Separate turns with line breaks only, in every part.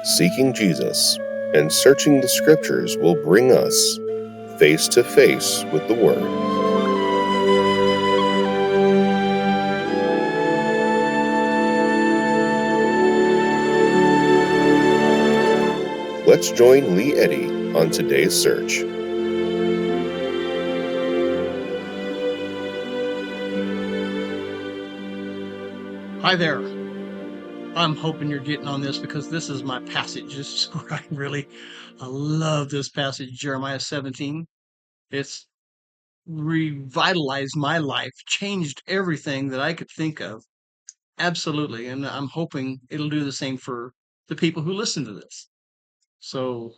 Seeking Jesus and searching the scriptures will bring us face to face with the Word. Let's join Lee Eddy on today's search.
Hi there. I'm hoping you're getting on this because this is my passage. This is where I love this passage, Jeremiah 17. It's revitalized my life, changed everything that I could think of. Absolutely. And I'm hoping it'll do the same for the people who listen to this. So,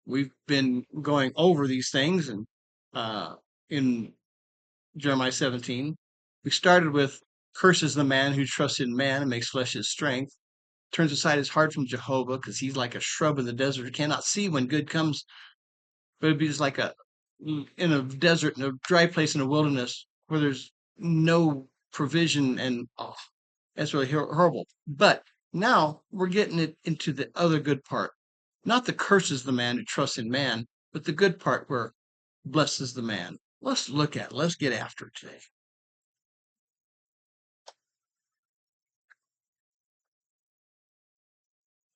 we've been going over these things and, in Jeremiah 17, we started with curses the man who trusts in man and makes flesh his strength, turns aside his heart from Jehovah because he's like a shrub in the desert who cannot see when good comes, but it'd be just like in a desert, in a dry place in a wilderness where there's no provision and oh, that's really horrible. But now we're getting it into the other good part. Not the curses the man who trusts in man, but the good part where blesses the man. Let's look at it. Let's get after it today.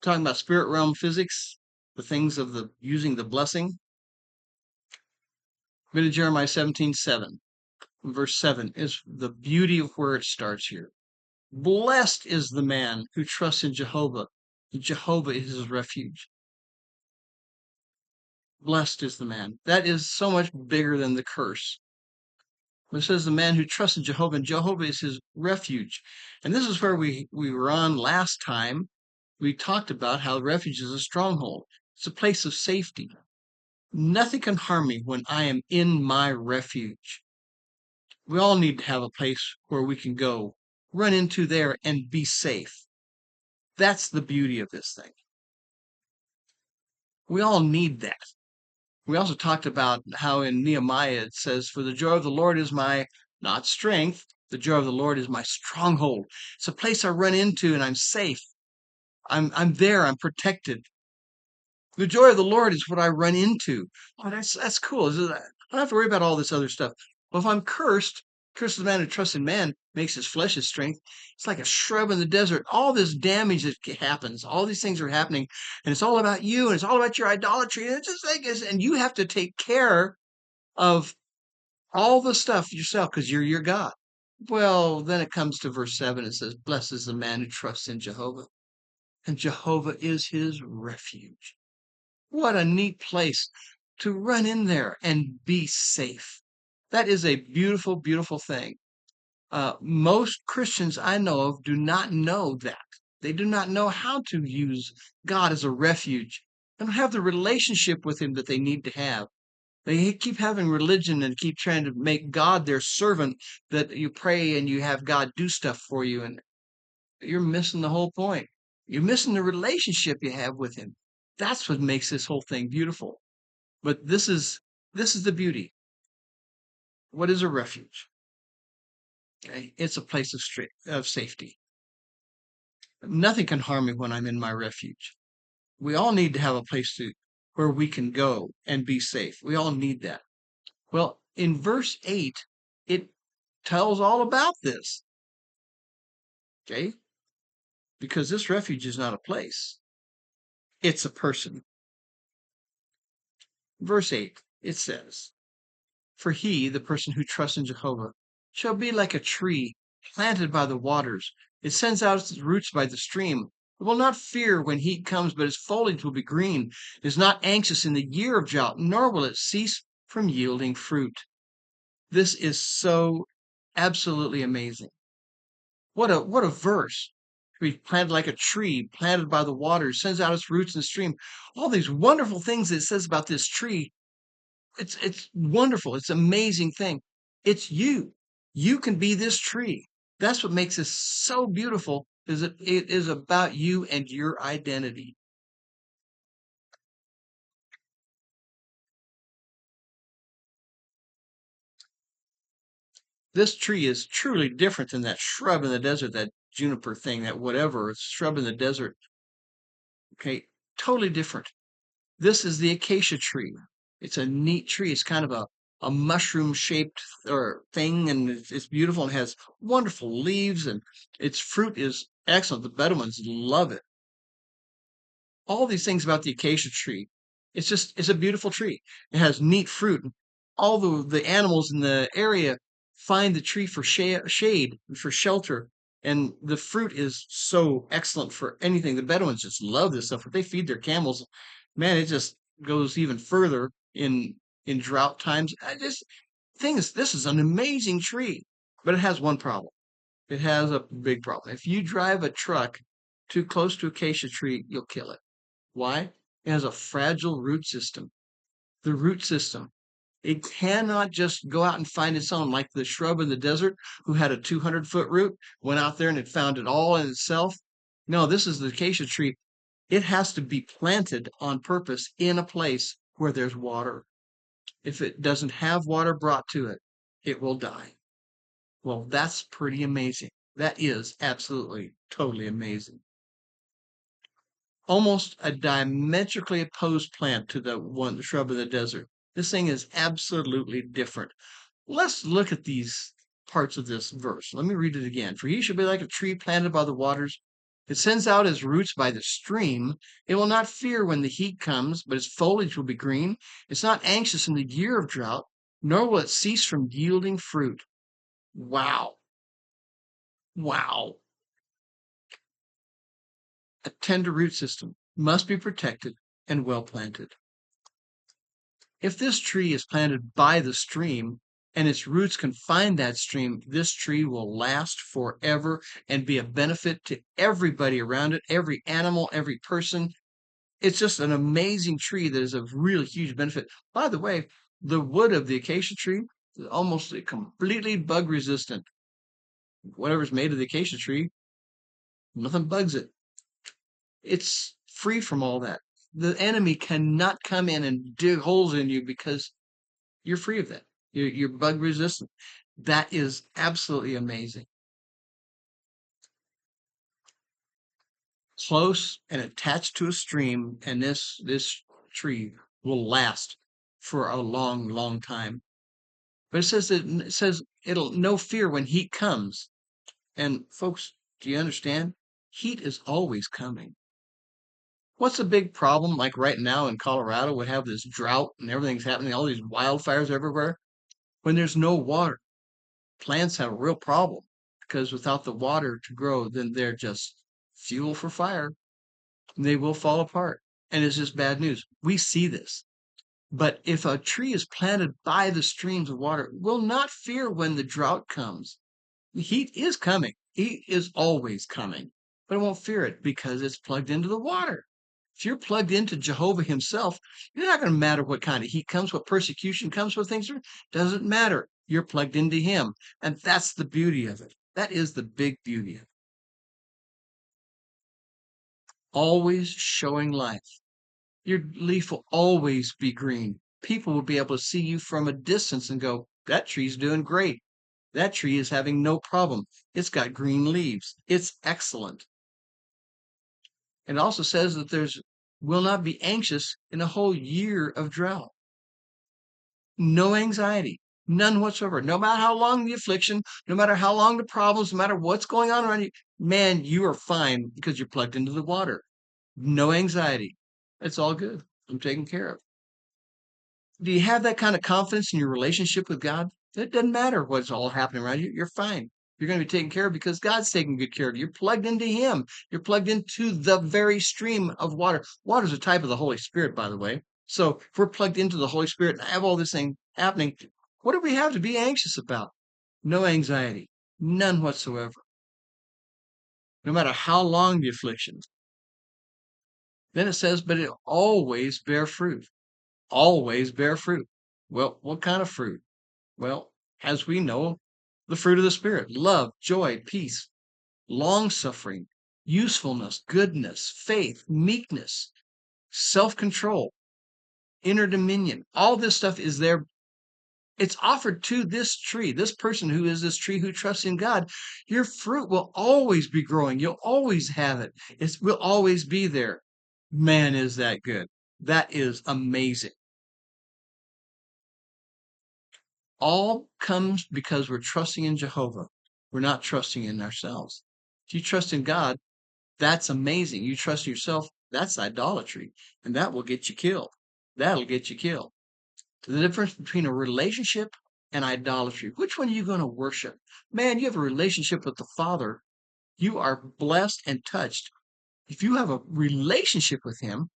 Talking about spirit realm physics, the things of the using the blessing. Go to Jeremiah 17:7. Verse 7 is the beauty of where it starts here. Blessed is the man who trusts in Jehovah. Jehovah is his refuge. Blessed is the man. That is so much bigger than the curse. It says the man who trusts in Jehovah, and Jehovah is his refuge. And this is where we were on last time. We talked about how refuge is a stronghold. It's a place of safety. Nothing can harm me when I am in my refuge. We all need to have a place where we can go, run into there and be safe. That's the beauty of this thing. We all need that. We also talked about how in Nehemiah it says, "For the joy of the Lord is my, not strength, the joy of the Lord is my stronghold." It's a place I run into and I'm safe. I'm there, I'm protected. The joy of the Lord is what I run into. Oh, that's cool. I don't have to worry about all this other stuff. Well, if I'm cursed, cursed is the man who trusts in man, makes his flesh his strength. It's like a shrub in the desert. All this damage that happens, all these things are happening, and it's all about you, and it's all about your idolatry. And it's just like, and you have to take care of all the stuff yourself because you're your God. Well, then it comes to verse 7. It says, "Blessed is the man who trusts in Jehovah, and Jehovah is his refuge." What a neat place to run in there and be safe. That is a beautiful, beautiful thing. Most Christians I know of do not know that. They do not know how to use God as a refuge. They don't have the relationship with Him that they need to have. They keep having religion and keep trying to make God their servant, that you pray and you have God do stuff for you, and you're missing the whole point. You're missing the relationship you have with Him. That's what makes this whole thing beautiful. But this is the beauty. What is a refuge? Okay? It's a place of safety. Nothing can harm me when I'm in my refuge. We all need to have a place where we can go and be safe. We all need that. Well, in verse 8, it tells all about this. Okay? Because this refuge is not a place, it's a person. Verse 8, it says, "For he, the person who trusts in Jehovah, shall be like a tree planted by the waters. It sends out its roots by the stream. It will not fear when heat comes, but its foliage will be green. It is not anxious in the year of drought, nor will it cease from yielding fruit." This is so absolutely amazing. What a verse. To be planted like a tree, planted by the waters, sends out its roots in the stream. All these wonderful things that it says about this tree, it's wonderful. It's an amazing thing. It's you. You can be this tree. That's what makes this so beautiful, is that it is about you and your identity. This tree is truly different than that shrub in the desert, that juniper thing, that whatever shrub in the desert. Okay, totally different. This is the acacia tree. It's a neat tree. It's kind of a mushroom shaped or thing, and it's beautiful and has wonderful leaves, and its fruit is excellent. The Bedouins love it. All these things about the acacia tree. It's a beautiful tree. It has neat fruit. All the animals in the area find the tree for shade and for shelter. And the fruit is so excellent for anything. The Bedouins just love this stuff. If they feed their camels, man, it just goes even further in drought times. This is an amazing tree, but it has one problem. It has a big problem. If you drive a truck too close to acacia tree, you'll kill it. Why? It has a fragile root system. The root system. It cannot just go out and find its own, like the shrub in the desert who had a 200-foot root, went out there and it found it all in itself. No, this is the acacia tree. It has to be planted on purpose in a place where there's water. If it doesn't have water brought to it, it will die. Well, that's pretty amazing. That is absolutely, totally amazing. Almost a diametrically opposed plant to the shrub of the desert. This thing is absolutely different. Let's look at these parts of this verse. Let me read it again. For he shall be like a tree planted by the waters. It sends out its roots by the stream. It will not fear when the heat comes, but its foliage will be green. It's not anxious in the year of drought, nor will it cease from yielding fruit. Wow. Wow. A tender root system must be protected and well planted. If this tree is planted by the stream and its roots can find that stream, this tree will last forever and be a benefit to everybody around it, every animal, every person. It's just an amazing tree that is of really huge benefit. By the way, the wood of the acacia tree is almost completely bug resistant. Whatever's made of the acacia tree, nothing bugs it. It's free from all that. The enemy cannot come in and dig holes in you because you're free of that. You're bug resistant. That is absolutely amazing. Close and attached to a stream, and this tree will last for a long, long time. But it says it'll no fear when heat comes. And folks, do you understand? Heat is always coming. What's the big problem? Like right now in Colorado, we have this drought and everything's happening, all these wildfires everywhere. When there's no water, plants have a real problem because without the water to grow, then they're just fuel for fire. And they will fall apart. And it's just bad news. We see this. But if a tree is planted by the streams of water, it will not fear when the drought comes. The heat is coming. Heat is always coming, but it won't fear it because it's plugged into the water. If you're plugged into Jehovah himself, you're not going to matter what kind of heat comes, what persecution comes, what things are. Doesn't matter. You're plugged into him. And that's the beauty of it. That is the big beauty of it. Always showing life. Your leaf will always be green. People will be able to see you from a distance and go, that tree's doing great. That tree is having no problem. It's got green leaves. It's excellent. It also says that there's will not be anxious in a whole year of drought. No anxiety, none whatsoever. No matter how long the affliction, no matter how long the problems, no matter what's going on around you, man, you are fine because you're plugged into the water. No anxiety. It's all good. I'm taken care of. Do you have that kind of confidence in your relationship with God? It doesn't matter what's all happening around you. You're fine. You're going to be taken care of because God's taking good care of you. You're plugged into Him. You're plugged into the very stream of water. Water is a type of the Holy Spirit, by the way. So if we're plugged into the Holy Spirit and have all this thing happening, what do we have to be anxious about? No anxiety, none whatsoever. No matter how long the affliction. Then it says, but it always bear fruit. Always bear fruit. Well, what kind of fruit? Well, as we know, the fruit of the Spirit: love, joy, peace, long suffering, usefulness, goodness, faith, meekness, self control, inner dominion. All this stuff is there. It's offered to this tree, this person who is this tree who trusts in God. Your fruit will always be growing. You'll always have it. It will always be there. Man, is that good. That is amazing. All comes because we're trusting in Jehovah. We're not trusting in ourselves. If you trust in God, that's amazing. You trust in yourself, that's idolatry, and that will get you killed. That'll get you killed. The difference between a relationship and idolatry. Which one are you going to worship? Man, you have a relationship with the Father. You are blessed and touched. If you have a relationship with Him,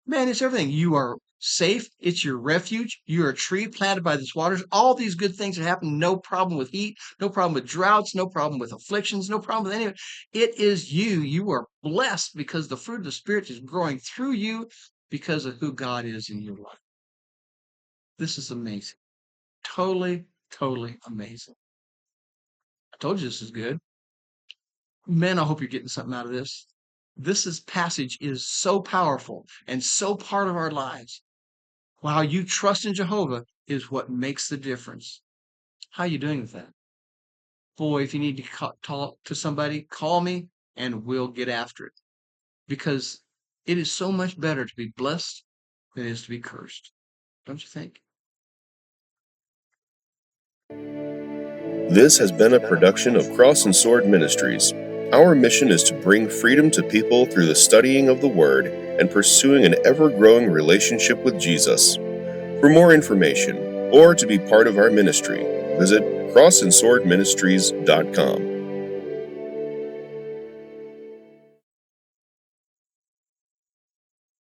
man, it's everything. You are safe. It's your refuge. You're a tree planted by these waters. All these good things that happen. No problem with heat. No problem with droughts. No problem with afflictions. No problem with any of it. It is you. You are blessed because the fruit of the Spirit is growing through you because of who God is in your life. This is amazing. Totally, totally amazing. I told you this is good. Man, I hope you're getting something out of this. This passage is so powerful and so part of our lives. How you trust in Jehovah is what makes the difference. How are you doing with that? Boy, if you need to talk to somebody, call me and we'll get after it. Because it is so much better to be blessed than it is to be cursed. Don't you think?
This has been a production of Cross and Sword Ministries. Our mission is to bring freedom to people through the studying of the Word and pursuing an ever-growing relationship with Jesus. For more information, or to be part of our ministry, visit crossandswordministries.com.